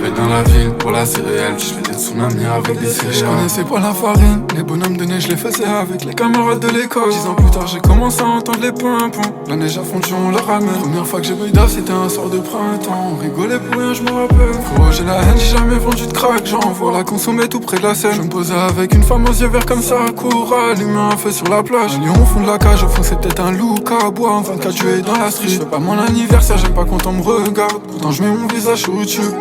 j'habite dans la ville, pour la céréale, je fais des tsunamis avec des céréales. Je connaissais pas la farine, les bonhommes de neige, je les faisais avec les camarades de l'école. 10 ans plus tard, j'ai commencé à entendre les pimpons. La neige a fondu, on la ramène. Première fois que j'ai bu d'af, c'était un soir de printemps. On rigolait pour rien, je me rappelle. Faut j'ai la haine, j'ai jamais vendu de crack. J'en vois la consommer tout près de la Seine. Je me posais avec une femme aux yeux verts comme ça, à court, allumer un feu sur la plage. Un lion au fond de la cage, au fond c'est peut-être un loup à bois. 24 juillet dans la street. Je fais pas mon anniversaire, j'aime pas quand on me regarde. Pourtant je mets mon visage sur YouTube.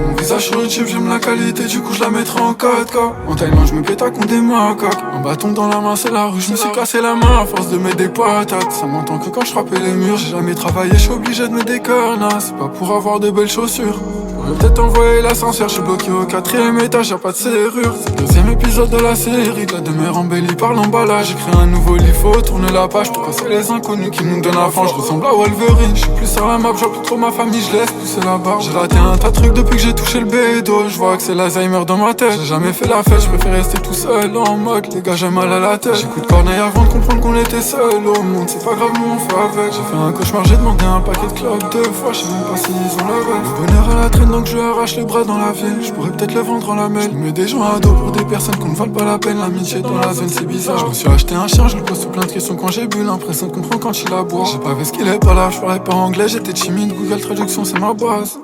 Mon visage sur YouTube, j'aime la qualité, du coup je la mettrai en 4K. En Thaïlande, je me pète à contre des macaques. Un bâton dans la main, c'est la rue, je me suis cassé la main à force de mettre des patates. Ça m'entend que quand je frappais les murs, j'ai jamais travaillé, je suis obligé de mettre des carnasses. C'est pas pour avoir de belles chaussures. J'aurais peut-être envoyé l'ascenseur, je suis bloqué au 4ème étage, y'a pas de serrure. C'est le 2ème épisode de la série, de la demeure embellie par l'emballage. J'ai créé un nouveau lit, faut tourner la page pour passer les inconnus qui nous donnent la fin. Je ressemble à Wolverine, je suis plus sur la map, je vois plus trop ma famille, je laisse pousser la barbe. J'ai raté un tas de trucs depuis que j'ai touché le bédo. Je vois que c'est l'Alzheimer dans ma tête. J'ai jamais fait la fête, je préfère rester tout seul en mode. Les gars, j'ai mal à la tête. J'écoute Corneille avant de comprendre qu'on était seul au monde. C'est pas grave, nous on fait avec. J'ai fait un cauchemar, j'ai demandé un paquet de clopes 2 fois, je sais même pas s'ils ont la rêve. Le bonheur à la traîne donc je lui arrache les bras dans la ville. Je pourrais peut-être le vendre en lamelle. Je mets des gens à dos pour des personnes qu'on ne valent pas la peine. L'amitié dans la zone c'est bizarre. Je me suis acheté un chien, je lui pose tout plein de questions quand j'ai bu. L'impression de comprendre quand il aboie. J'ai pas vu ce qu'il est pas là, je parlais pas anglais, j'étais timide. Google Traduction c'est ma base.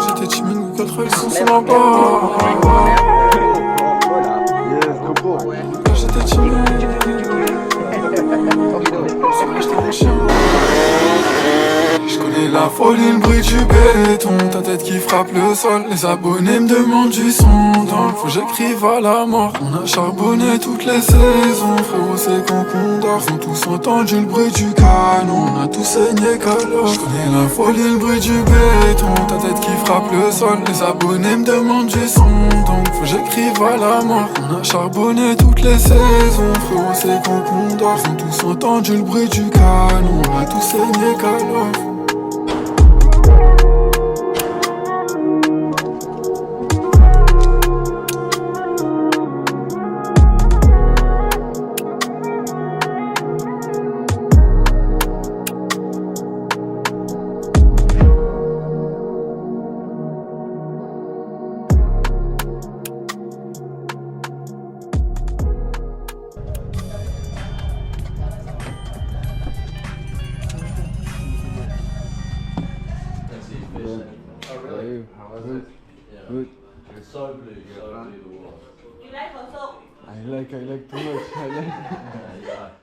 J'étais timide, Google Traduction c'est ma base. J'étais timide. Je connais la folie, le bruit du béton, ta tête qui frappe le sol. Les abonnés me demandent du son, donc faut que j'écrive à la mort. On a charbonné toutes les saisons, frérot c'est quand qu'on dort. Ils ont tous entendu le bruit du canon, on a tous saigné qu'alors. Je connais la folie, le bruit du béton, ta tête qui frappe le sol. Les abonnés me demandent du son, donc faut que j'écrive à la mort. On a charbonné toutes les saisons, frérot c'est quand qu'on dort. Ils ont tous entendu le bruit du canon, on a tous saigné qu'alors. How was it? Good. It's so blue, you gotta do the water. You like also? I like too much. I like. Yeah.